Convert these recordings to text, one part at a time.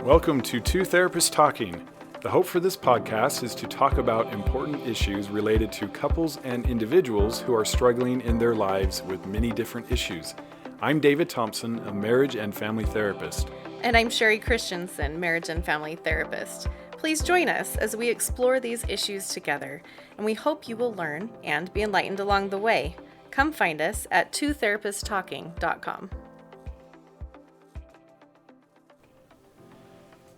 Welcome to Two Therapists Talking. The hope for this podcast is to talk about important issues related to couples and individuals who are struggling in their lives with many different issues. I'm David Thompson, a marriage and family therapist. And I'm Sherie Christensen, marriage and family therapist. Please join us as we explore these issues together, and we hope you will learn and be enlightened along the way. Come find us at twotherapisttalking.com.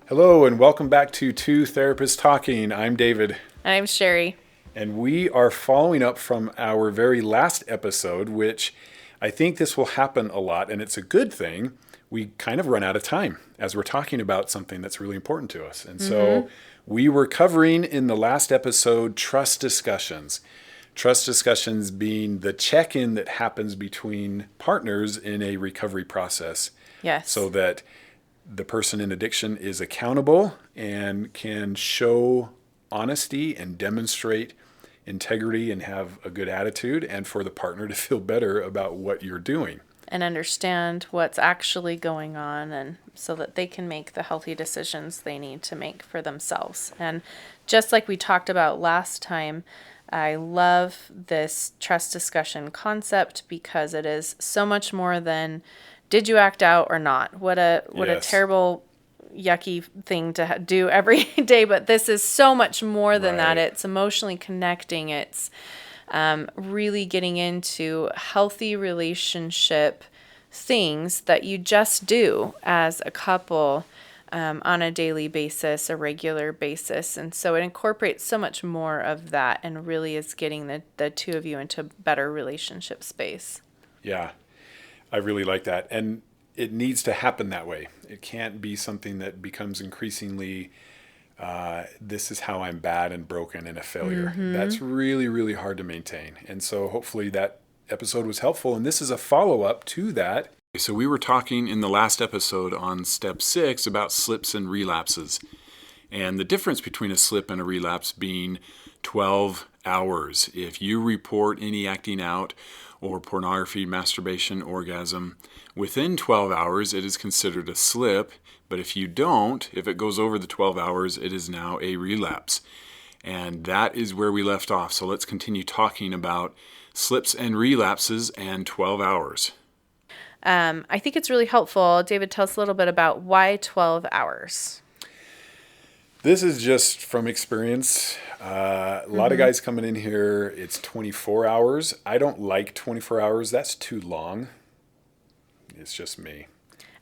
Hello, and welcome back to Two Therapists Talking. I'm David. And I'm Sherie. And we are following up from our very last episode, which I think this will happen a lot, and it's a good thing. We kind of run out of time as we're talking about something that's really important to us. And so we were covering in the last episode trust discussions. Trust discussions being the check-in that happens between partners in a recovery process. Yes. So that the person in addiction is accountable and can show honesty and demonstrate integrity and have a good attitude, and for the partner to feel better about what you're doing. And understand what's actually going on, and so that they can make the healthy decisions they need to make for themselves. And just like we talked about last time, I love this trust discussion concept because it is so much more than did you act out or not? What a terrible, yucky thing to do every day. But this is so much more than that. It's emotionally connecting. It's really getting into healthy relationship things that you just do as a couple on a daily basis, a regular basis. And so it incorporates so much more of that and really is getting the two of you into better relationship space. Yeah. I really like that. And it needs to happen that way. It can't be something that becomes increasingly, this is how I'm bad and broken and a failure. That's really, really hard to maintain. And so hopefully that episode was helpful. And this is a follow-up to that. So we were talking in the last episode on step 6 about slips and relapses. And the difference between a slip and a relapse being 12 hours. If you report any acting out or pornography, masturbation, orgasm, within 12 hours, it is considered a slip. But if you don't, if it goes over the 12 hours, it is now a relapse. And that is where we left off. So let's continue talking about slips and relapses and 12 hours. I think it's really helpful. David, tell us a little bit about why 12 hours. This is just from experience. A lot of guys coming in here, it's 24 hours. I don't like 24 hours. That's too long. It's just me.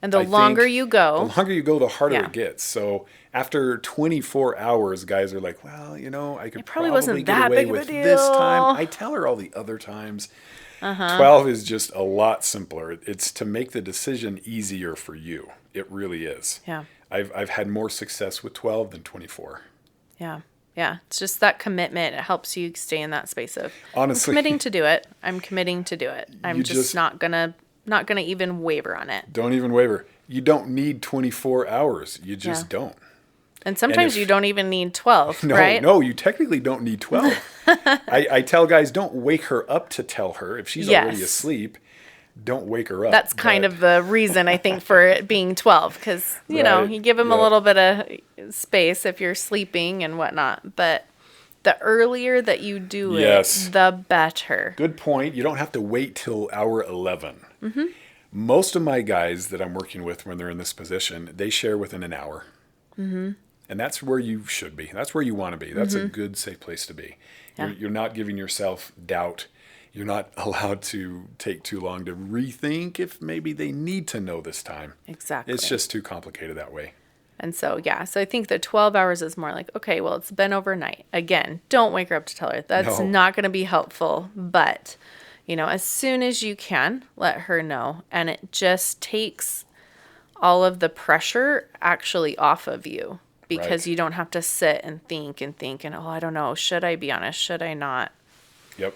And the longer you go, the harder it gets. So after 24 hours, guys are like, well, I could probably wasn't get that away big of a with deal. this time. I tell her all the other times. 12 is just a lot simpler. It's to make the decision easier for you. It really is. Yeah. I've had more success with 12 than 24. Yeah. Yeah. It's just that commitment. It helps you stay in that space of, honestly, I'm committing to do it. I'm committing to do it. I'm just not gonna even waver on it. Don't even waver. You don't need 24 hours. You just don't. And sometimes you don't even need 12, right? No, you technically don't need 12. I tell guys, don't wake her up to tell her. If she's already asleep, don't wake her up. That's kind of the reason, I think, for it being 12, because, you give them a little bit of space if you're sleeping and whatnot. But the earlier that you do it, the better. Good point. You don't have to wait till hour 11. Most of my guys that I'm working with when they're in this position, they share within an hour. And that's where you should be. That's where you want to be. That's a good, safe place to be. Yeah. You're not giving yourself doubt. You're not allowed to take too long to rethink if maybe they need to know this time. Exactly. It's just too complicated that way. And so, so I think the 12 hours is more like, okay, well, it's been overnight. Again, don't wake her up to tell her. That's not going to be helpful. But, as soon as you can, let her know. And it just takes all of the pressure actually off of you. Because you don't have to sit and think, and I don't know, should I be honest? Should I not? Yep,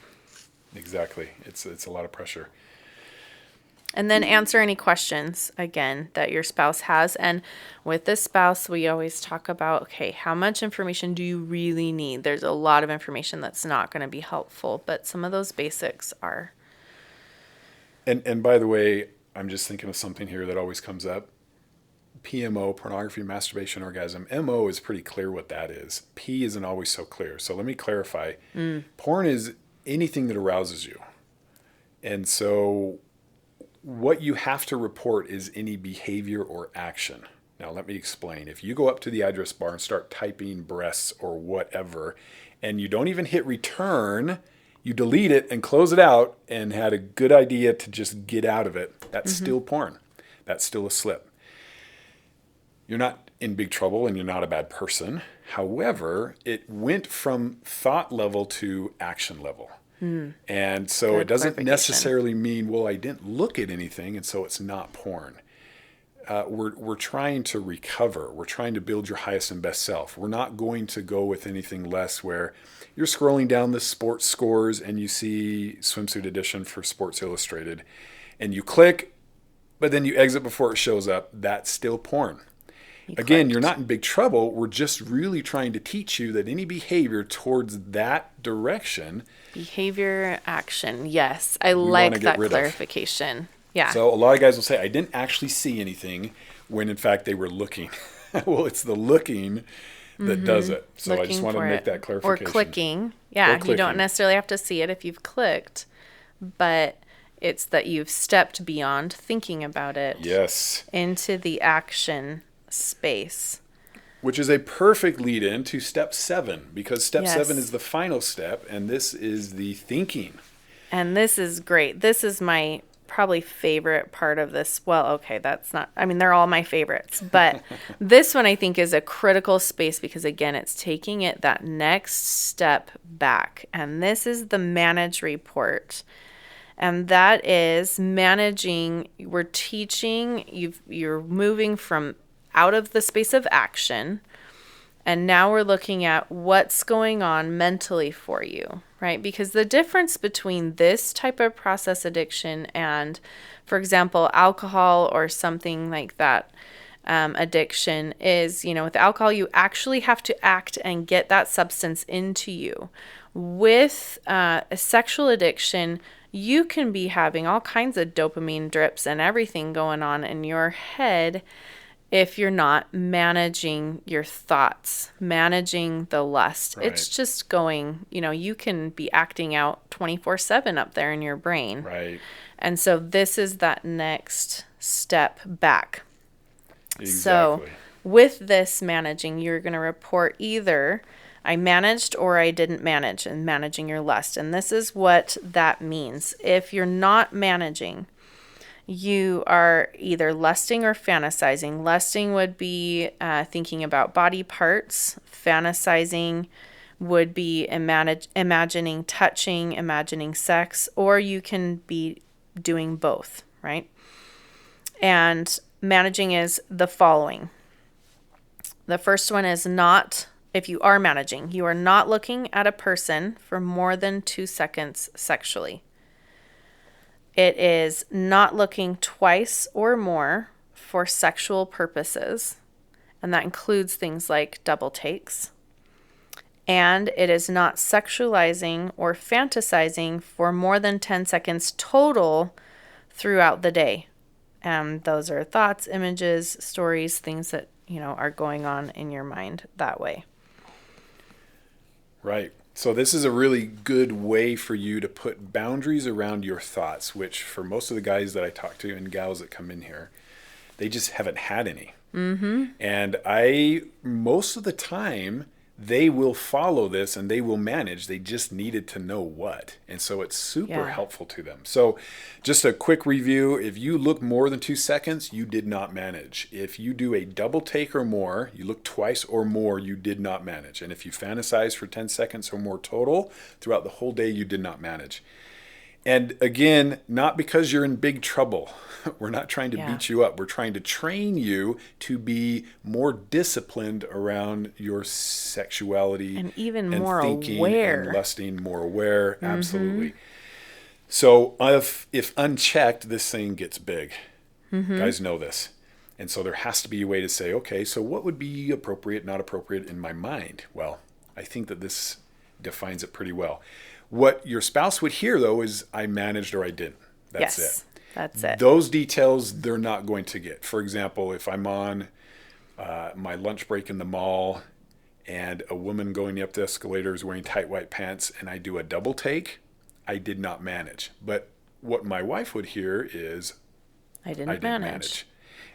exactly. It's a lot of pressure. And then answer any questions, again, that your spouse has. And with this spouse, we always talk about, okay, how much information do you really need? There's a lot of information that's not going to be helpful, but some of those basics are. And by the way, I'm just thinking of something here that always comes up. PMO, pornography, masturbation, orgasm. MO is pretty clear what that is. P isn't always so clear. So let me clarify. Porn is anything that arouses you. And so what you have to report is any behavior or action. Now, let me explain. If you go up to the address bar and start typing breasts or whatever, and you don't even hit return, you delete it and close it out and had a good idea to just get out of it, that's still porn. That's still a slip. You're not in big trouble and you're not a bad person. However, it went from thought level to action level. And so it doesn't necessarily mean, well, I didn't look at anything and so it's not porn. We're trying to recover. We're trying to build your highest and best self. We're not going to go with anything less where you're scrolling down the sports scores and you see swimsuit edition for Sports Illustrated and you click, but then you exit before it shows up. That's still porn. Again, you're not in big trouble. We're just really trying to teach you that any behavior towards that direction. Behavior, action. Yes. I like that clarification. Yeah. So a lot of guys will say, I didn't actually see anything when in fact they were looking. Well, it's the looking that does it. So I just want to make that clarification. Or clicking. Yeah. Or clicking. You don't necessarily have to see it if you've clicked, but it's that you've stepped beyond thinking about it. Yes. Into the action space. Which is a perfect lead in to step 7, because step 7 is the final step, and this is the thinking. And this is great. This is my probably favorite part of this. Well, okay, that's not, I mean, they're all my favorites, but this one I think is a critical space because, again, it's taking it that next step back. And this is the manage report. And that is managing, we're teaching, you're moving from out of the space of action, and now we're looking at what's going on mentally for you, right? Because the difference between this type of process addiction and, for example, alcohol or something like that, addiction is, with alcohol, you actually have to act and get that substance into you. With a sexual addiction, you can be having all kinds of dopamine drips and everything going on in your head if you're not managing your thoughts, managing the lust. Right. It's just going, you can be acting out 24/7 up there in your brain. Right. And so this is that next step back. Exactly. So with this managing, you're going to report either I managed or I didn't manage, and managing your lust. And this is what that means. If you're not managing, you are either lusting or fantasizing. Lusting would be thinking about body parts. Fantasizing would be imagining touching, imagining sex, or you can be doing both, right? And managing is the following. The first one is not, if you are managing, you are not looking at a person for more than 2 seconds sexually. It is not looking twice or more for sexual purposes, and that includes things like double takes. And it is not sexualizing or fantasizing for more than 10 seconds total throughout the day. And those are thoughts, images, stories, things that, are going on in your mind that way. Right. So this is a really good way for you to put boundaries around your thoughts, which for most of the guys that I talk to and gals that come in here, they just haven't had any. Mm-hmm. And most of the time, they will follow this and they will manage. They just needed to know what. And so it's super helpful to them. So just a quick review. If you look more than 2 seconds, you did not manage. If you do a double take or more, you look twice or more, you did not manage. And if you fantasize for 10 seconds or more total throughout the whole day, you did not manage. And again, not because you're in big trouble. We're not trying to beat you up. We're trying to train you to be more disciplined around your sexuality and even and more thinking aware and lusting, more aware. Mm-hmm. Absolutely. So if unchecked, this thing gets big. Mm-hmm. Guys know this. And so there has to be a way to say, okay, so what would be appropriate, not appropriate in my mind? Well, I think that this defines it pretty well. What your spouse would hear, though, is I managed or I didn't. That's it. That's it. Those details they're not going to get. For example, if I'm on my lunch break in the mall and a woman going up the escalator is wearing tight white pants and I do a double take, I did not manage. But what my wife would hear is, I didn't manage.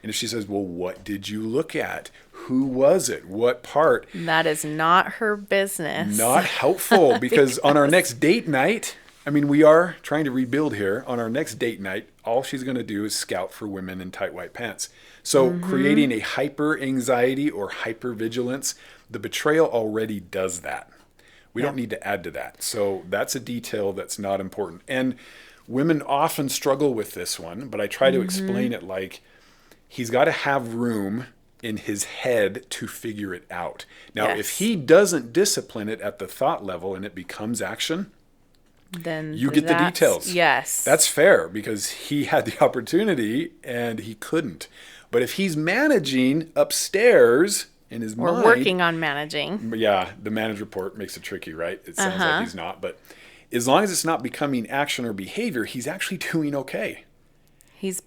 And if she says, well, what did you look at? Who was it? What part? That is not her business. Not helpful, because on our next date night, I mean, we are trying to rebuild here. On our next date night, all she's going to do is scout for women in tight white pants. So creating a hyper anxiety or hyper vigilance, the betrayal already does that. We don't need to add to that. So that's a detail that's not important. And women often struggle with this one, but I try to explain it like he's got to have room in his head to figure it out. Now, if he doesn't discipline it at the thought level and it becomes action, then you get the details. Yes. That's fair, because he had the opportunity and he couldn't. But if he's managing upstairs in his mind. Or working on managing. Yeah, the manage report makes it tricky, right? It sounds like he's not. But as long as it's not becoming action or behavior, he's actually doing okay. He's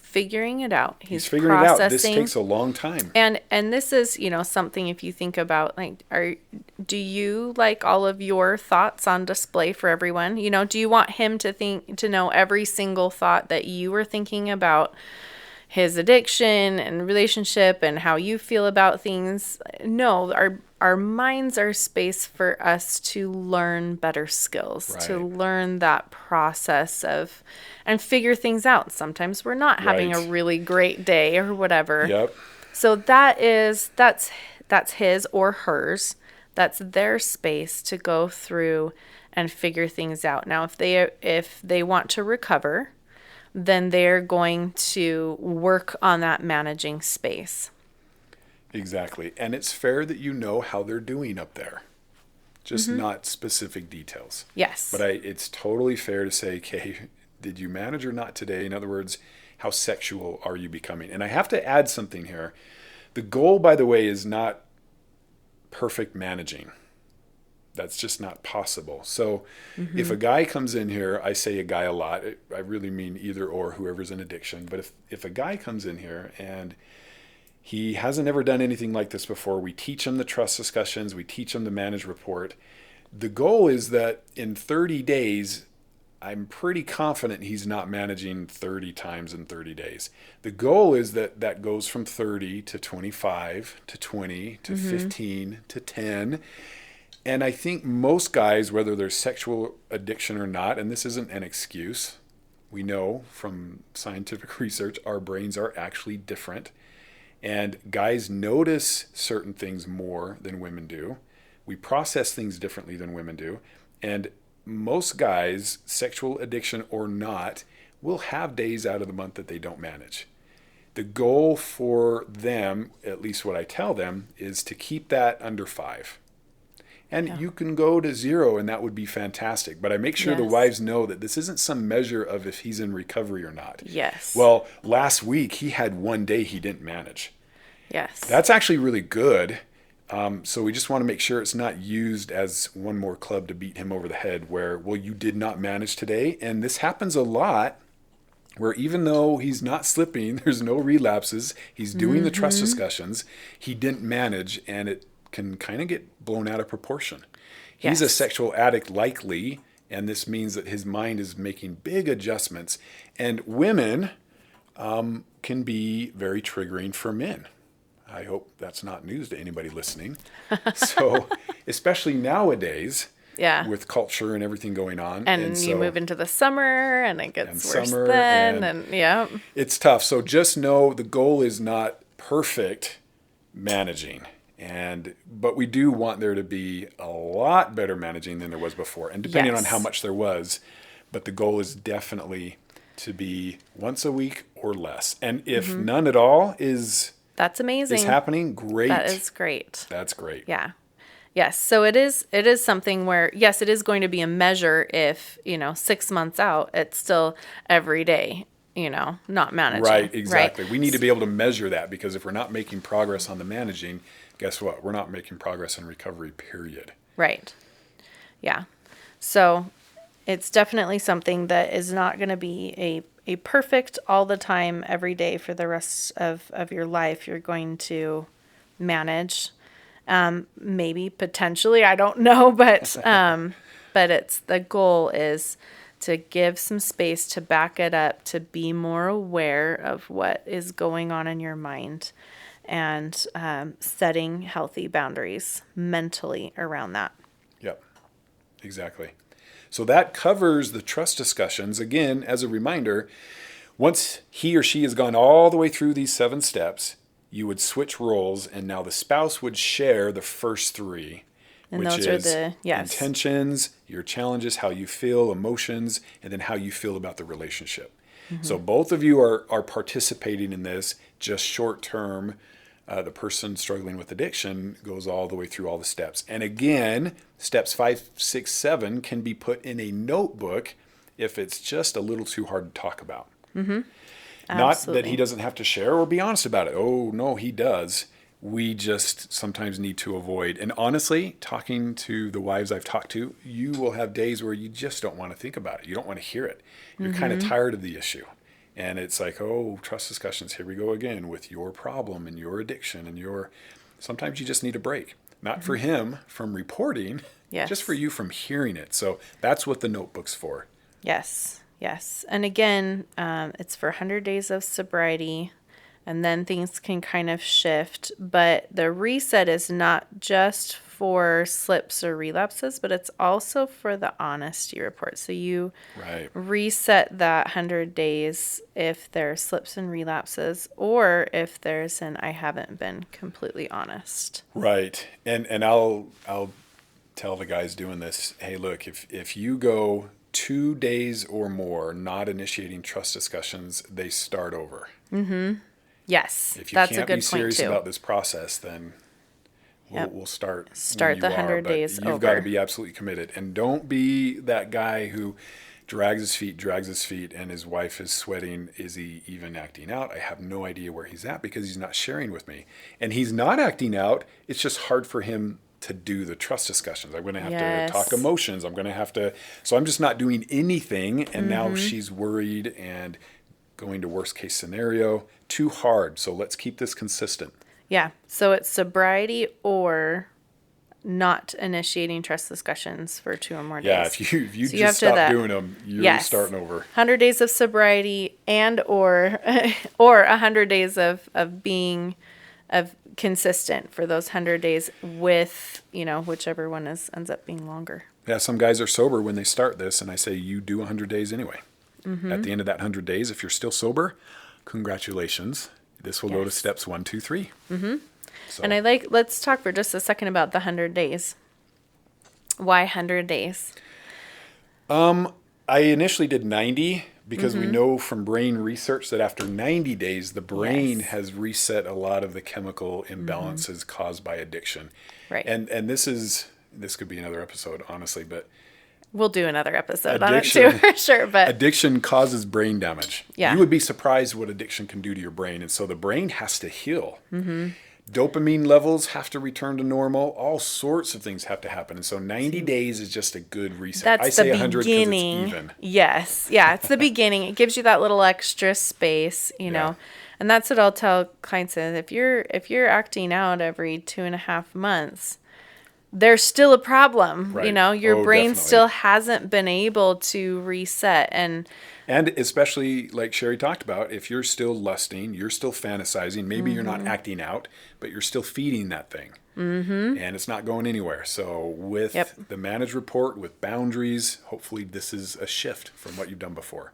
figuring it out. He's figuring it out. This processing. takes a long time. And this is, something, if you think about, like, do you like all of your thoughts on display for everyone? Do you want him to know every single thought that you were thinking about his addiction and relationship and how you feel about things? No, our minds are space for us to learn better skills, to learn that process of and figure things out. Sometimes we're not having a really great day or whatever. Yep. So that's his or hers. That's their space to go through and figure things out. Now, if they want to recover, then they're going to work on that managing space. Exactly. And it's fair that you know how they're doing up there, just not specific details. Yes. But it's totally fair to say, okay, did you manage or not today? In other words, how sexual are you becoming? And I have to add something here. The goal, by the way, is not perfect managing. That's just not possible. So if a guy comes in here, I say a guy a lot, I really mean either or, whoever's in addiction. But if a guy comes in here and he hasn't ever done anything like this before, we teach him the trust discussions, we teach him the manage report. The goal is that in 30 days, I'm pretty confident he's not managing 30 times in 30 days. The goal is that goes from 30 to 25 to 20 to 15 to 10. And I think most guys, whether there's sexual addiction or not, and this isn't an excuse, we know from scientific research, our brains are actually different. And guys notice certain things more than women do. We process things differently than women do. And most guys, sexual addiction or not, will have days out of the month that they don't manage. The goal for them, at least what I tell them, is to keep that under 5. And you can go to 0, and that would be fantastic. But I make sure the wives know that this isn't some measure of if he's in recovery or not. Yes. Well, last week he had one day he didn't manage. Yes. That's actually really good. So we just want to make sure it's not used as one more club to beat him over the head where, well, you did not manage today. And this happens a lot where even though he's not slipping, there's no relapses, he's doing the trust discussions, he didn't manage, and it can kind of get blown out of proportion. He's a sexual addict likely, and this means that his mind is making big adjustments. And women can be very triggering for men. I hope that's not news to anybody listening. So, especially nowadays, with culture and everything going on. And you move into the summer, and it gets worse then. And it's tough. So just know the goal is not perfect managing. But we do want there to be a lot better managing than there was before. And depending on how much there was, but the goal is definitely to be once a week or less. And if none at all that's amazing. Is happening, great. That is great. That's great. Yeah. Yes. So it is something where, yes, it is going to be a measure if, 6 months out, it's still every day, not managing. Right, exactly. Right? We need to be able to measure that, because if we're not making progress on the managing, guess what? We're not making progress in recovery, period. Right. Yeah. So it's definitely something that is not going to be a perfect all the time, every day for the rest of your life you're going to manage. Maybe potentially, I don't know, but it's the goal is to give some space to back it up, to be more aware of what is going on in your mind, and setting healthy boundaries mentally around that. Yep, exactly. So that covers the trust discussions. Again, as a reminder, once he or she has gone all the way through these 7 steps, you would switch roles, and now the spouse would share the first 3, And which those is are the, yes. intentions, your challenges, how you feel, emotions, and then how you feel about the relationship. So both of you are participating in this, just short term. The person struggling with addiction goes all the way through all the steps. And again, steps 5, 6, 7 can be put in a notebook if it's just a little too hard to talk about. Not that he doesn't have to share or be honest about it. Oh, no, he does. We just sometimes need to avoid. And honestly, talking to the wives I've talked to, you will have days where you just don't want to think about it. You don't want to hear it. You're kind of tired of the issue. And it's like, oh, trust discussions, here we go again with your problem and your addiction and your... Sometimes you just need a break. Not for him from reporting, just for you from hearing it. So that's what the notebook's for. Yes. And again, it's for 100 days of sobriety, and then things can kind of shift. But the reset is not just for slips or relapses, but it's also for the honesty report. So you reset that 100 days if there are slips and relapses, or if there's an I haven't been completely honest. Right. And I'll tell the guys doing this, hey, look, if you go 2 days or more not initiating trust discussions, they start over. Yes, if you that's can't a good be serious point too. about this process, then we'll start the 100 days you've got to be absolutely committed, and don't be that guy who drags his feet, and his wife is sweating. Is he even acting out? I have no idea where he's at because he's not sharing with me. And he's not acting out. It's just hard for him to do the trust discussions. I'm going to have to talk emotions. I'm going to have to, so I'm just not doing anything. And now she's worried and going to worst case scenario. Too hard. So let's keep this consistent. Yeah. So it's sobriety or not initiating trust discussions for 2 or more days. Yeah, if you so just stop doing them, you're starting over. 100 days of sobriety and or 100 days of being consistent for those 100 days with, whichever one ends up being longer. Yeah, some guys are sober when they start this, and I say you do 100 days anyway. At the end of that 100 days, if you're still sober, congratulations. This will go to steps 1, 2, 3. So. And let's talk for just a second about the 100 days. Why 100 days? I initially did 90 because we know from brain research that after 90 days, the brain has reset a lot of the chemical imbalances caused by addiction. Right. And this could be another episode, honestly, but we'll do another episode on it too, for sure. But addiction causes brain damage. Yeah. You would be surprised what addiction can do to your brain. And so the brain has to heal. Dopamine levels have to return to normal. All sorts of things have to happen. And so 90 days is just a good reset. That's I say the 100 because it's even. Yes. Yeah, it's the beginning. It gives you that little extra space, know. And that's what I'll tell clients is if you're acting out every 2.5 months, there's still a problem. Right. Your brain definitely. still hasn't been able to reset. And especially like Sherie talked about, if you're still lusting, you're still fantasizing, maybe you're not acting out, but you're still feeding that thing. And it's not going anywhere. So with the managed report, with boundaries, hopefully this is a shift from what you've done before.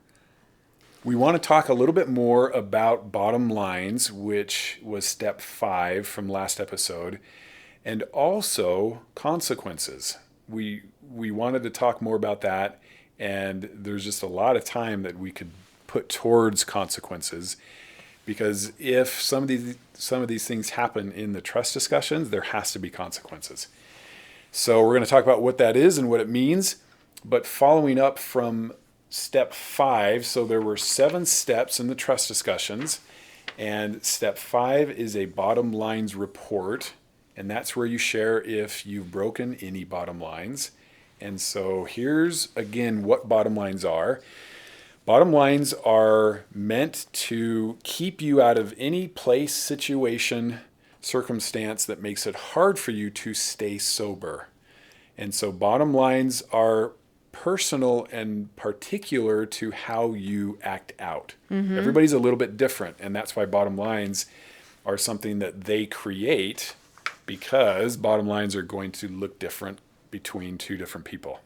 We want to talk a little bit more about bottom lines, which was step 5 from last episode. And also consequences. We wanted to talk more about that, and there's just a lot of time that we could put towards consequences, because if some of these things happen in the trust discussions, there has to be consequences. So we're going to talk about what that is and what it means, but following up from step 5, so there were 7 steps in the trust discussions, and step 5 is a bottom lines report. And that's where you share if you've broken any bottom lines. And so here's, again, what bottom lines are. Bottom lines are meant to keep you out of any place, situation, circumstance that makes it hard for you to stay sober. And so bottom lines are personal and particular to how you act out. Everybody's a little bit different, and that's why bottom lines are something that they create, because bottom lines are going to look different between two different people.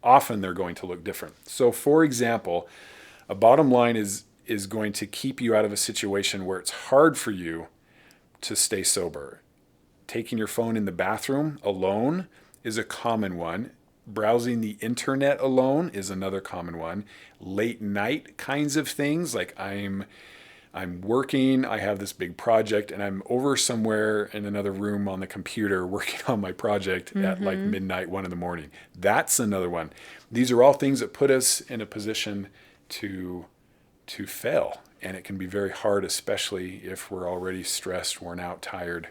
Often they're going to look different. So for example, a bottom line is going to keep you out of a situation where it's hard for you to stay sober. Taking your phone in the bathroom alone is a common one. Browsing the internet alone is another common one. Late night kinds of things, like I'm working, I have this big project, and I'm over somewhere in another room on the computer working on my project at like midnight, 1 a.m. That's another one. These are all things that put us in a position to fail. And it can be very hard, especially if we're already stressed, worn out, tired.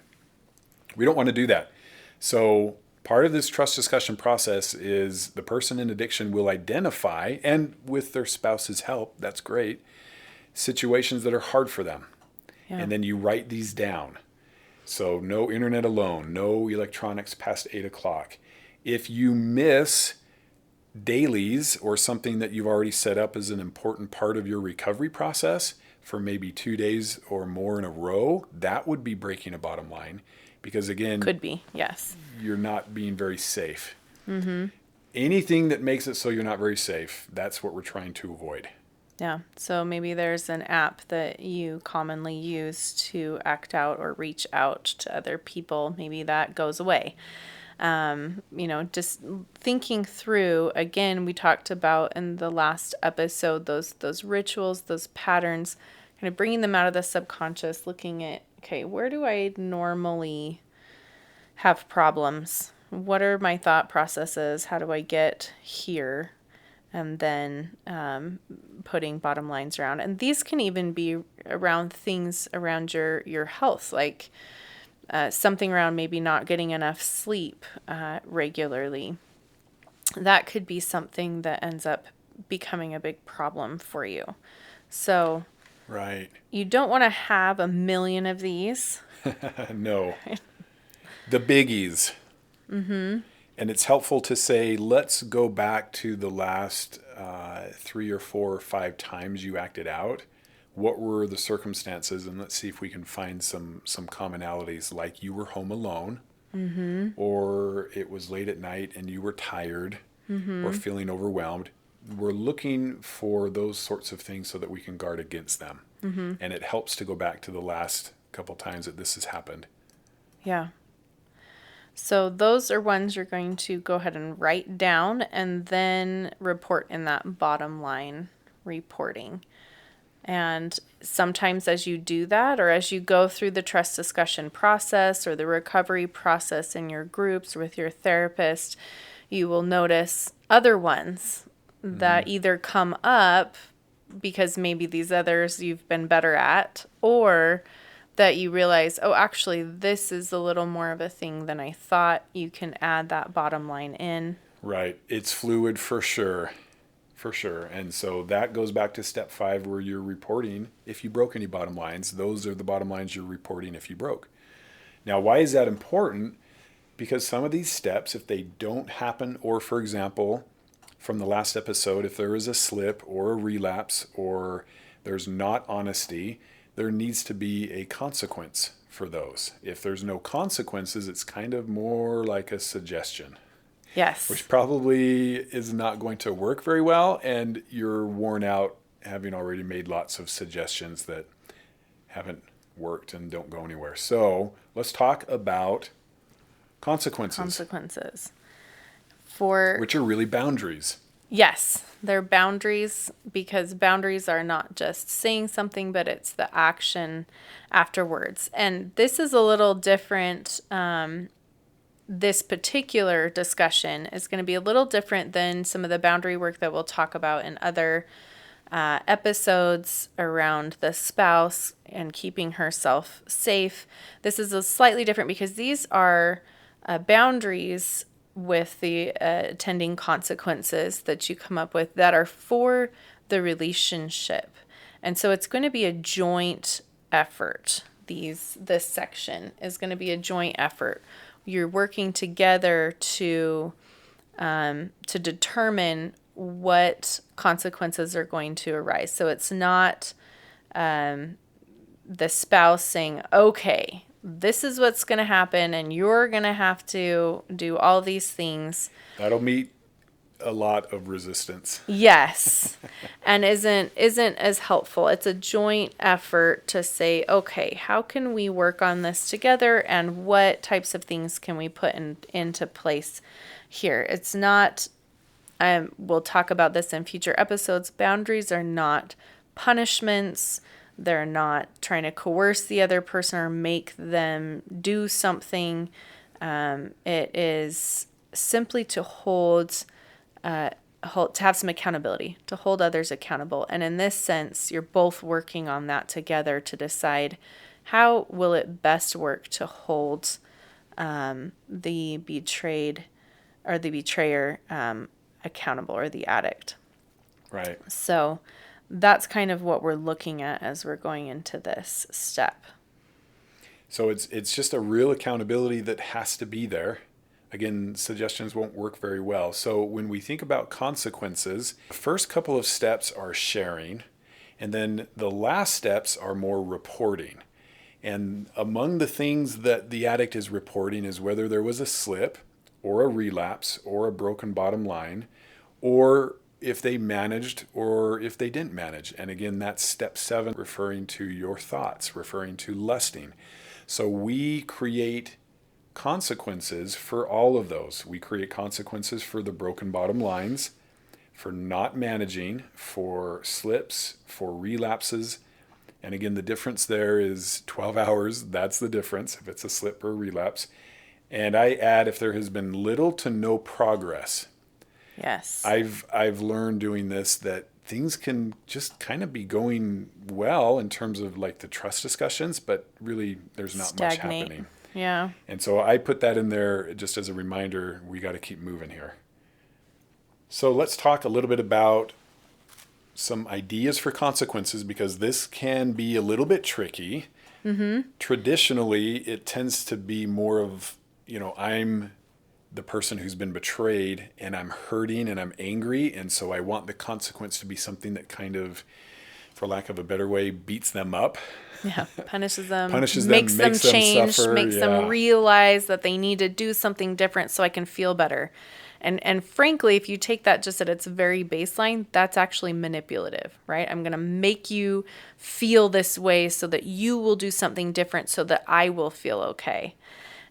We don't want to do that. So part of this trust discussion process is the person in addiction will identify, and with their spouse's help, that's great, situations that are hard for them. Yeah. And then you write these down. So no internet alone, no electronics past 8 o'clock. If you miss dailies or something that you've already set up as an important part of your recovery process for maybe 2 days or more in a row, that would be breaking a bottom line. Because again, could be, yes, you're not being very safe. Anything that makes it so you're not very safe, that's what we're trying to avoid. Yeah. So maybe there's an app that you commonly use to act out or reach out to other people. Maybe that goes away. Just thinking through, again, we talked about in the last episode, those rituals, those patterns, kind of bringing them out of the subconscious, looking at, okay, where do I normally have problems? What are my thought processes? How do I get here? And then putting bottom lines around. And these can even be around things around your health, like something around maybe not getting enough sleep regularly. That could be something that ends up becoming a big problem for you. So right. You don't want to have a million of these. No. The biggies. And it's helpful to say, let's go back to the last 3 or 4 or 5 times you acted out. What were the circumstances? And let's see if we can find some commonalities, like you were home alone, or it was late at night and you were tired or feeling overwhelmed. We're looking for those sorts of things so that we can guard against them. And it helps to go back to the last couple times that this has happened. Yeah. So those are ones you're going to go ahead and write down and then report in that bottom line reporting. And sometimes as you do that, or as you go through the trust discussion process or the recovery process in your groups or with your therapist, you will notice other ones that either come up because maybe these others you've been better at, or that you realize, oh, actually, this is a little more of a thing than I thought. You can add that bottom line in. Right. It's fluid for sure. For sure. And so that goes back to step 5, where you're reporting if you broke any bottom lines. Those are the bottom lines you're reporting if you broke. Now, why is that important? Because some of these steps, if they don't happen, or for example, from the last episode, if there is a slip or a relapse or there's not honesty, there needs to be a consequence for those. If there's no consequences, it's kind of more like a suggestion. Yes. Which probably is not going to work very well, and you're worn out having already made lots of suggestions that haven't worked and don't go anywhere. So let's talk about consequences. Consequences. Which are really boundaries. Yes, they're boundaries, because boundaries are not just saying something, but it's the action afterwards. And this is a little different. This particular discussion is going to be a little different than some of the boundary work that we'll talk about in other episodes around the spouse and keeping herself safe. This is a slightly different because these are boundaries with the attending consequences that you come up with that are for the relationship. And so it's going to be a joint effort. This section is going to be a joint effort. You're working together to determine what consequences are going to arise. So it's not the spouse saying, okay, this is what's going to happen and you're going to have to do all these things. That'll meet a lot of resistance. Yes. And isn't as helpful. It's a joint effort to say, okay, how can we work on this together and what types of things can we put into place here? It's not, we'll talk about this in future episodes. Boundaries are not punishments. They're not trying to coerce the other person or make them do something. It is simply to to have some accountability, to hold others accountable. And in this sense, you're both working on that together to decide how will it best work to hold the betrayed or the betrayer accountable, or the addict. Right. So that's kind of what we're looking at as we're going into this step. So it's just a real accountability that has to be there. Again, suggestions won't work very well. So when we think about consequences, the first couple of steps are sharing, and then the last steps are more reporting. And among the things that the addict is reporting is whether there was a slip or a relapse or a broken bottom line, or if they managed or if they didn't manage. And again, that's step 7, referring to your thoughts, referring to lusting. So we create consequences for all of those. We create consequences for the broken bottom lines, for not managing, for slips, for relapses. And again, the difference there is 12 hours. That's the difference if it's a slip or a relapse. And I add, if there has been little to no progress. Yes. I've learned doing this that things can just kind of be going well in terms of like the trust discussions, but really there's not much happening. Yeah. And so I put that in there just as a reminder, we got to keep moving here. So let's talk a little bit about some ideas for consequences, because this can be a little bit tricky. Mm-hmm. Traditionally, it tends to be more of, I'm the person who's been betrayed and I'm hurting and I'm angry. And so I want the consequence to be something that kind of, for lack of a better way, beats them up. Yeah, punishes them, makes them change, suffer, makes them realize that they need to do something different so I can feel better. And frankly, if you take that just at its very baseline, that's actually manipulative, right? I'm going to make you feel this way so that you will do something different so that I will feel okay.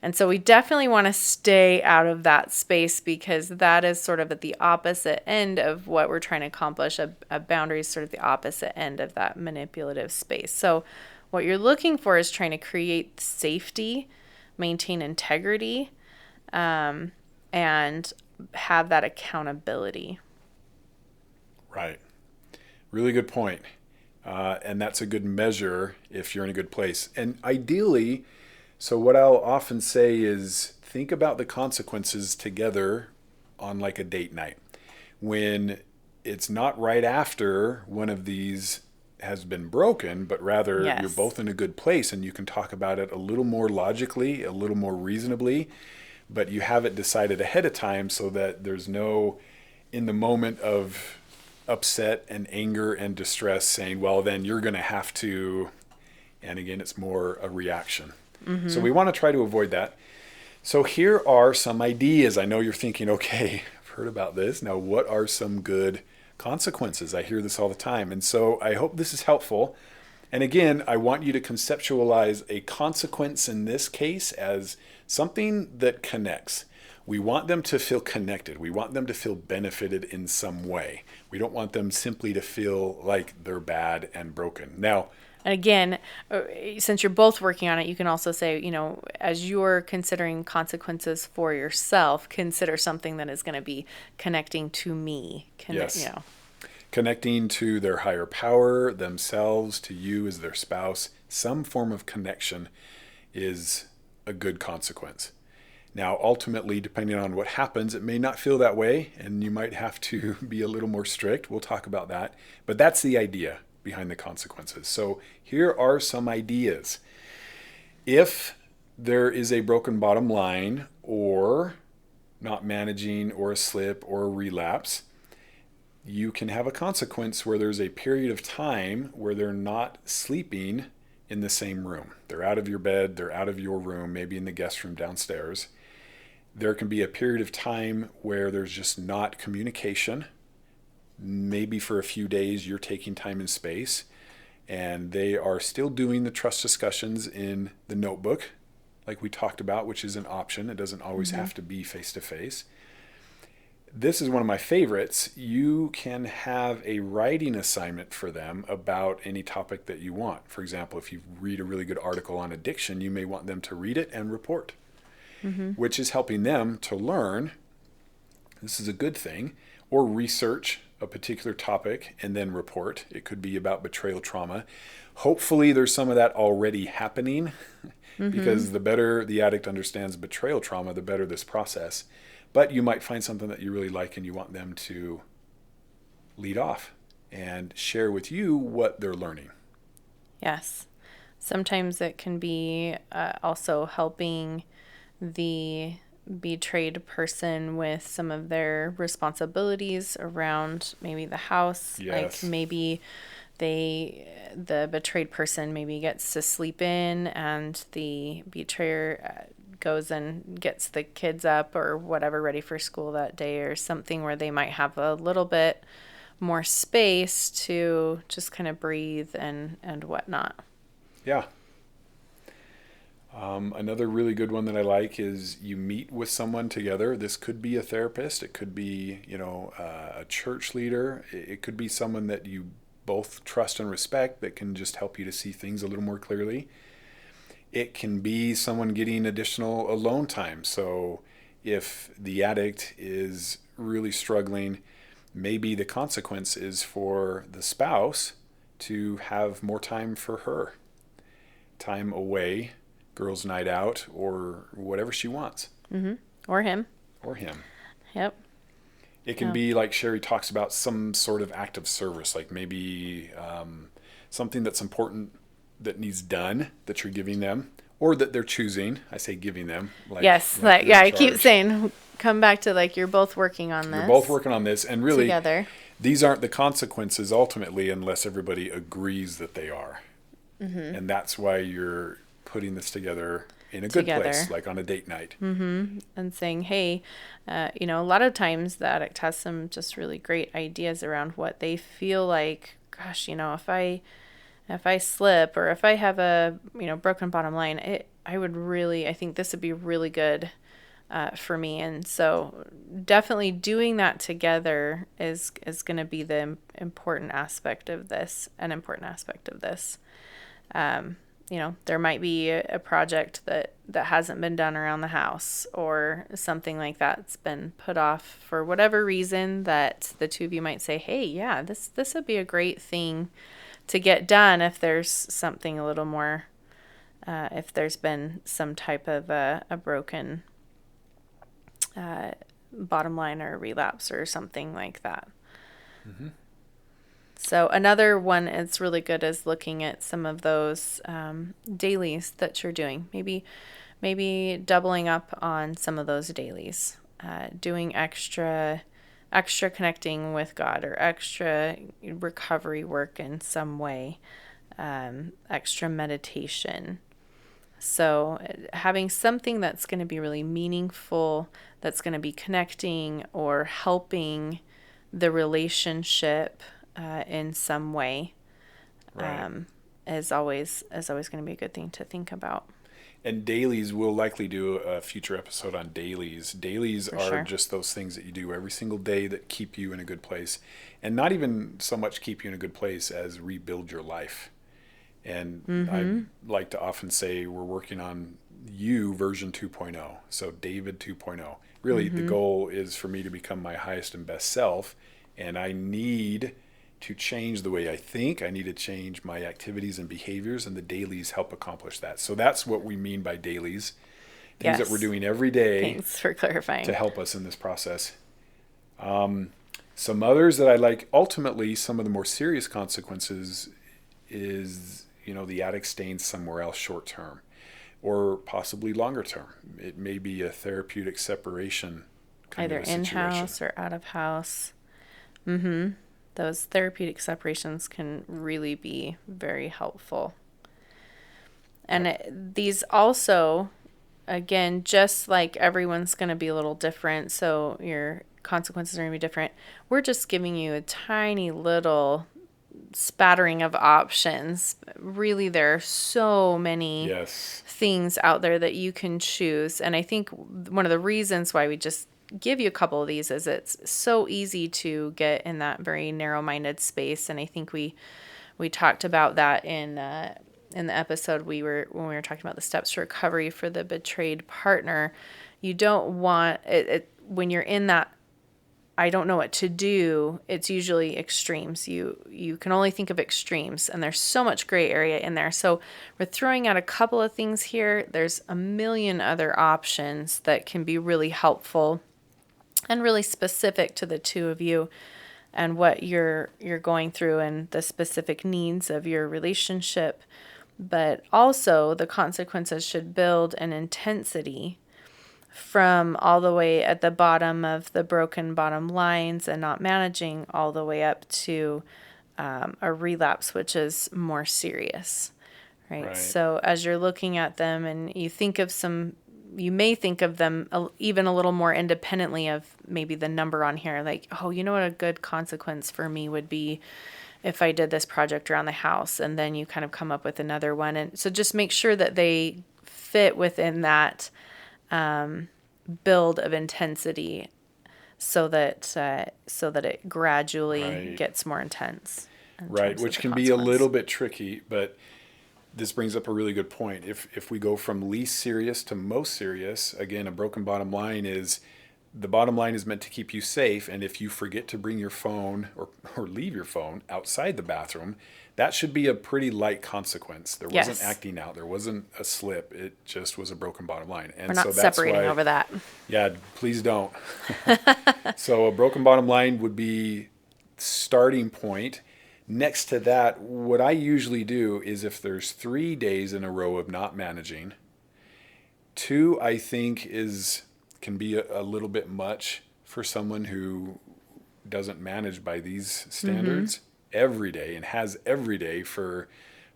And so we definitely want to stay out of that space, because that is sort of at the opposite end of what we're trying to accomplish. A boundary is sort of the opposite end of that manipulative space. So what you're looking for is trying to create safety, maintain integrity, and have that accountability. Right. Really good point. And that's a good measure if you're in a good place. And ideally, so what I'll often say is think about the consequences together on like a date night, when it's not right after one of these has been broken, but rather you're both in a good place and you can talk about it a little more logically, a little more reasonably, but you have it decided ahead of time so that there's no, in the moment of upset and anger and distress, saying, well, then you're going to have to, and again, it's more a reaction. Mm-hmm. So we want to try to avoid that. So here are some ideas. I know you're thinking, okay, I've heard about this. Now, what are some good consequences? I hear this all the time. And so I hope this is helpful. And again, I want you to conceptualize a consequence in this case as something that connects. We want them to feel connected. We want them to feel benefited in some way. We don't want them simply to feel like they're bad and broken. Now, and again, since you're both working on it, you can also say, as you're considering consequences for yourself, consider something that is going to be connecting to me. Yes. Connecting to their higher power, themselves, to you as their spouse. Some form of connection is a good consequence. Now, ultimately, depending on what happens, it may not feel that way, and you might have to be a little more strict. We'll talk about that. But that's the idea behind the consequences. So here are some ideas. If there is a broken bottom line, or not managing, or a slip, or a relapse, you can have a consequence where there's a period of time where they're not sleeping in the same room. They're out of your bed, they're out of your room, maybe in the guest room downstairs. There can be a period of time where there's just not communication. Maybe for a few days you're taking time and space, and they are still doing the trust discussions in the notebook, like we talked about, which is an option. It doesn't always have to be face-to-face. This is one of my favorites. You can have a writing assignment for them about any topic that you want. For example, if you read a really good article on addiction, you may want them to read it and report, which is helping them to learn. This is a good thing. Or research a particular topic and then report. It could be about betrayal trauma. Hopefully there's some of that already happening, because the better the addict understands betrayal trauma, the better this process. But you might find something that you really like and you want them to lead off and share with you what they're learning. Yes. Sometimes it can be also helping the betrayed person with some of their responsibilities around maybe the house. Yes. Like maybe the betrayed person maybe gets to sleep in, and the betrayer goes and gets the kids up or whatever ready for school that day, or something where they might have a little bit more space to just kind of breathe and whatnot. Yeah. Another really good one that I like is you meet with someone together. This could be a therapist. It could be, a church leader. It could be someone that you both trust and respect that can just help you to see things a little more clearly. It can be someone getting additional alone time. So if the addict is really struggling, maybe the consequence is for the spouse to have more time for her. Time away, girls' night out, or whatever she wants. Or him. Or him. Yep. It can be, like Sherie talks about, some sort of act of service, like maybe something that's important that needs done that you're giving them, or that they're choosing. I say giving them. Yes. I keep saying, come back to you're both working on this. You're both working on this. And really, together. These aren't the consequences ultimately unless everybody agrees that they are. And that's why you're putting this together in a good place, like on a date night. And saying, hey, a lot of times the addict has some just really great ideas around what they feel like. Gosh, if I slip, or if I have a broken bottom line, I think this would be really good for me. And so definitely doing that together is going to be the important aspect of this. There might be a project that hasn't been done around the house, or something like that's been put off for whatever reason, that the two of you might say, hey, yeah, this would be a great thing to get done if there's something a little more, if there's been some type of a broken bottom line or a relapse or something like that. So another one that's really good is looking at some of those dailies that you're doing. Maybe doubling up on some of those dailies, doing extra connecting with God, or extra recovery work in some way, extra meditation. So having something that's going to be really meaningful, that's going to be connecting or helping the relationship in some way, is always going to be a good thing to think about. And dailies, we'll likely do a future episode on dailies. Dailies are just those things that you do every single day that keep you in a good place. And not even so much keep you in a good place as rebuild your life. And I like to often say we're working on you version 2.0. So David 2.0. Really, the goal is for me to become my highest and best self. And I need to change the way I think. I need to change my activities and behaviors, and the dailies help accomplish that. So that's what we mean by dailies. things that we're doing every day. Thanks for clarifying. To help us in this process. Some others that I like, ultimately, some of the more serious consequences is, the attic staying somewhere else short term or possibly longer term. It may be a therapeutic separation kind either of a situation. In-house or out of house. Mm-hmm. Those therapeutic separations can really be very helpful. And these also, again, just like everyone's going to be a little different, so your consequences are going to be different. We're just giving you a tiny little spattering of options. Really, there are so many things out there that you can choose. And I think one of the reasons why we just give you a couple of these is it's so easy to get in that very narrow-minded space. And I think we talked about that in the episode when we were talking about the steps to recovery for the betrayed partner. You don't want it when you're in that I don't know what to do. It's usually extremes. You can only think of extremes, and there's so much gray area in there. So we're throwing out a couple of things here. There's a million other options that can be really helpful and really specific to the two of you and what you're going through and the specific needs of your relationship. But also the consequences should build an intensity from all the way at the bottom of the broken bottom lines and not managing all the way up to a relapse, which is more serious, right? So as you're looking at them and you may think of them even a little more independently of maybe the number on here, like, oh, you know what a good consequence for me would be if I did this project around the house, and then you kind of come up with another one. And so just make sure that they fit within that build of intensity so that it gradually gets more intense. Right, which can be a little bit tricky, but this brings up a really good point. If we go from least serious to most serious, again, a broken bottom line is the bottom line is meant to keep you safe. And if you forget to bring your phone or leave your phone outside the bathroom, that should be a pretty light consequence. There wasn't acting out. There wasn't a slip. It just was a broken bottom line. And we're not separating over that. Yeah, please don't. So a broken bottom line would be starting point. Next to that, what I usually do is if there's 3 days in a row of not managing, 2, I think can be a little bit much for someone who doesn't manage by these standards every day and has every day for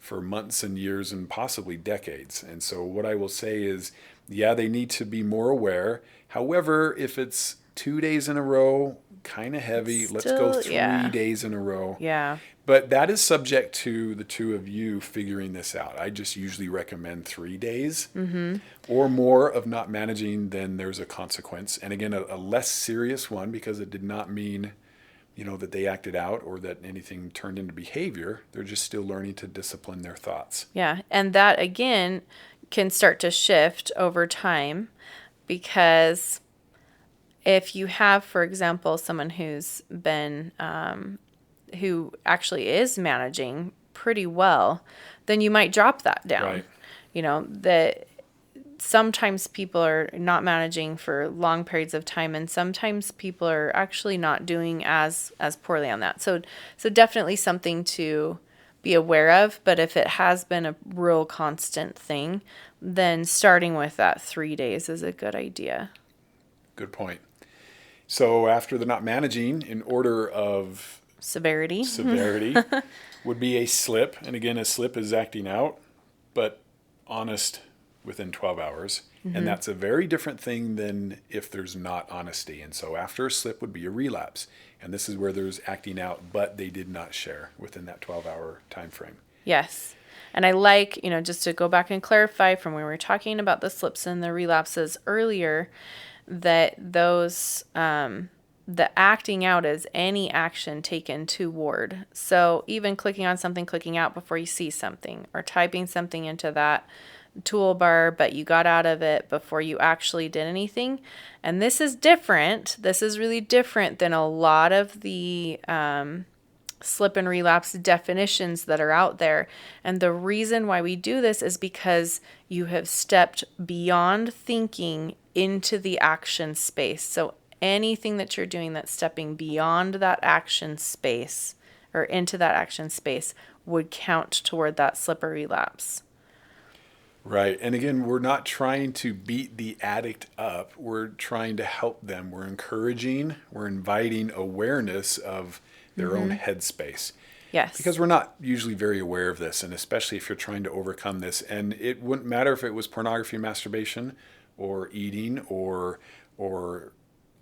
months and years and possibly decades. And so what I will say is, they need to be more aware. However, if it's 2 days in a row, kind of heavy, let's go 3 days in a row. Yeah. But that is subject to the two of you figuring this out. I just usually recommend 3 days or more of not managing, then there's a consequence. And again, a less serious one, because it did not mean, that they acted out or that anything turned into behavior. They're just still learning to discipline their thoughts. Yeah. And that, again, can start to shift over time, because if you have, for example, someone who's been who actually is managing pretty well, then you might drop that down. Right. That sometimes people are not managing for long periods of time, and sometimes people are actually not doing as poorly on that. So definitely something to be aware of. But if it has been a real constant thing, then starting with that 3 days is a good idea. Good point. So after the not managing, in order of severity would be a slip. And again, a slip is acting out, but honest within 12 hours. And that's a very different thing than if there's not honesty. And so after a slip would be a relapse. And this is where there's acting out, but they did not share within that 12-hour time frame. Yes. And I like, just to go back and clarify from when we were talking about the slips and the relapses earlier, that those the acting out is any action taken toward. So even clicking on something, clicking out before you see something, or typing something into that toolbar, but you got out of it before you actually did anything. And this is different. This is really different than a lot of the slip and relapse definitions that are out there. And the reason why we do this is because you have stepped beyond thinking into the action space. So anything that you're doing that's stepping beyond that action space or into that action space would count toward that slip or relapse. Right. And again, we're not trying to beat the addict up. We're trying to help them. We're encouraging, we're inviting awareness of their own headspace. Yes. Because we're not usually very aware of this, and especially if you're trying to overcome this. And it wouldn't matter if it was pornography, masturbation, or eating, or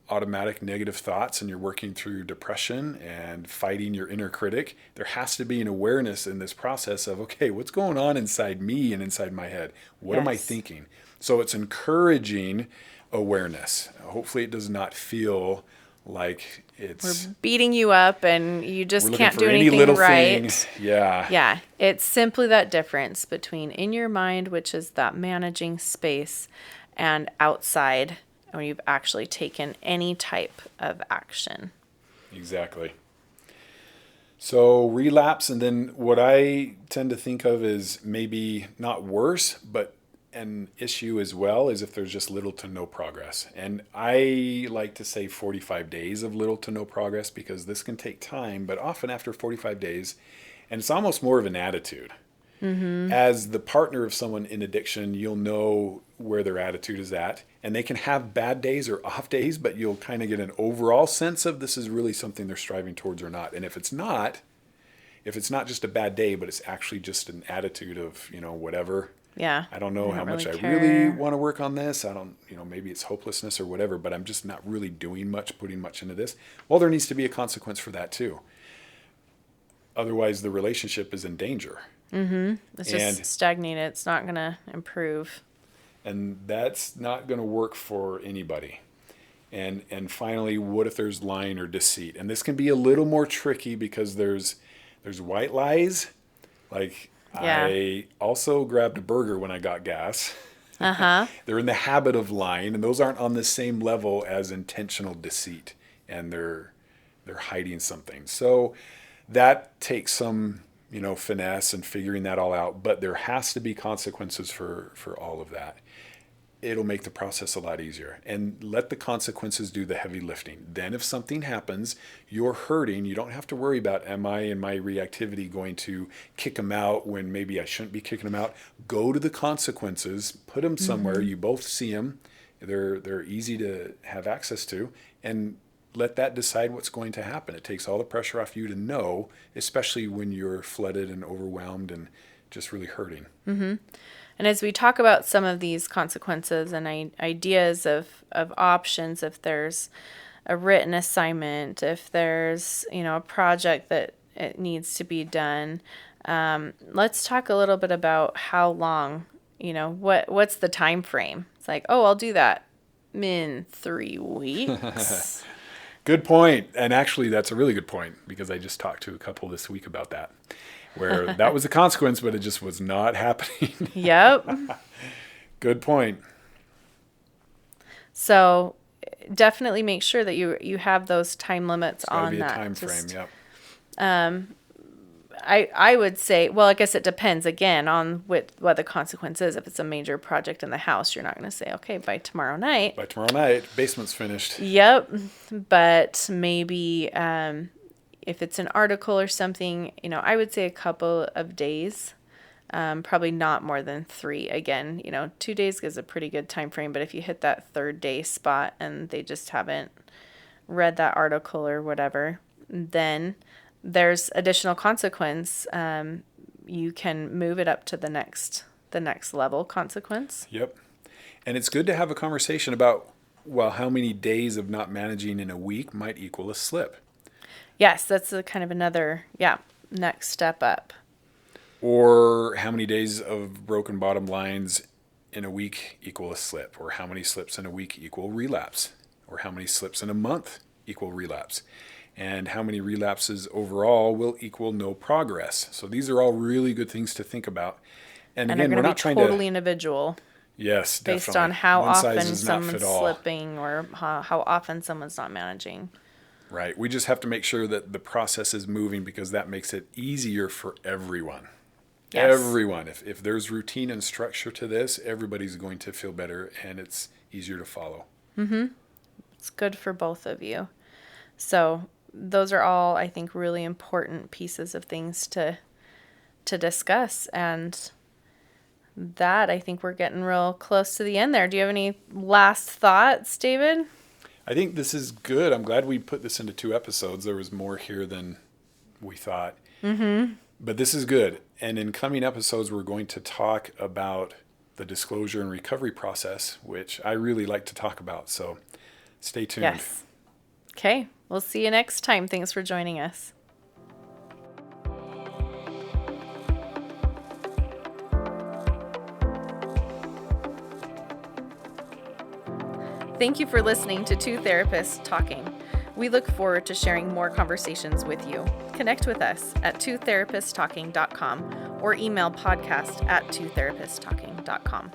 automatic negative thoughts, and you're working through depression and fighting your inner critic. There has to be an awareness in this process of, okay, what's going on inside me and inside my head? What am I thinking? So it's encouraging awareness. Hopefully it does not feel like it's we're beating you up and you just can't do any anything little right. thing. Yeah. Yeah. It's simply that difference between in your mind, which is that managing space, and outside when you've actually taken any type of action. Exactly. So relapse, and then what I tend to think of is maybe not worse, but an issue as well is if there's just little to no progress. And I like to say 45 days of little to no progress because this can take time, but often after 45 days, and it's almost more of an attitude. As the partner of someone in addiction, you'll know where their attitude is at, and they can have bad days or off days, but you'll kind of get an overall sense of this is really something they're striving towards or not. And if it's not just a bad day, but it's actually just an attitude of, whatever. Yeah. I don't know how much I care. really want to work on this. I don't, maybe it's hopelessness or whatever, but I'm just not really doing much, putting much into this. Well, there needs to be a consequence for that too. Otherwise, the relationship is in danger. It's just stagnated. It's not going to improve. And that's not going to work for anybody. And finally, what if there's lying or deceit? And this can be a little more tricky because there's white lies. Like, I also grabbed a burger when I got gas. They're in the habit of lying, and those aren't on the same level as intentional deceit, and they're hiding something. So that takes some finesse and figuring that all out, but there has to be consequences for all of that. It'll make the process a lot easier, and let the consequences do the heavy lifting. Then if something happens, you're hurting, you don't have to worry about, am I in my reactivity going to kick them out when maybe I shouldn't be kicking them out? Go to the consequences, put them somewhere, you both see them, they're easy to have access to, and let that decide what's going to happen. It takes all the pressure off you to know, especially when you're flooded and overwhelmed and just really hurting. And as we talk about some of these consequences and ideas of options, if there's a written assignment, if there's, a project that it needs to be done, let's talk a little bit about how long, what's the time frame? It's like, oh, I'll do that in 3 weeks. Good point. And actually, that's a really good point because I just talked to a couple this week about that, where that was a consequence, but it just was not happening. Yep. Good point. So definitely make sure that you have those time limits on that. Time frame, yep. I would say, well, I guess it depends again on what the consequence is. If it's a major project in the house, you're not going to say, okay, by tomorrow night. By tomorrow night, basement's finished. Yep. But maybe if it's an article or something, I would say a couple of days, probably not more than 3. Again, 2 days gives a pretty good time frame. But if you hit that 3rd day spot and they just haven't read that article or whatever, then there's additional consequence. You can move it up to the next level consequence. Yep. And it's good to have a conversation about, well, how many days of not managing in a week might equal a slip. Yes, that's kind of another, next step up. Or how many days of broken bottom lines in a week equal a slip, or how many slips in a week equal relapse, or how many slips in a month equal relapse. And how many relapses overall will equal no progress. So these are all really good things to think about. And again, we're not trying to... totally individual. Yes, definitely. Based on how One often size does not someone's fit all. slipping or how often someone's not managing. Right. We just have to make sure that the process is moving because that makes it easier for everyone. Yes. Everyone. If there's routine and structure to this, everybody's going to feel better and it's easier to follow. It's good for both of you. So those are all, I think, really important pieces of things to discuss. And that, I think we're getting real close to the end there. Do you have any last thoughts, David? I think this is good. I'm glad we put this into 2 episodes. There was more here than we thought. But this is good. And in coming episodes, we're going to talk about the disclosure and recovery process, which I really like to talk about. So stay tuned. Yes. Okay. We'll see you next time. Thanks for joining us. Thank you for listening to Two Therapists Talking. We look forward to sharing more conversations with you. Connect with us at twotherapisttalking.com or email podcast@twotherapisttalking.com.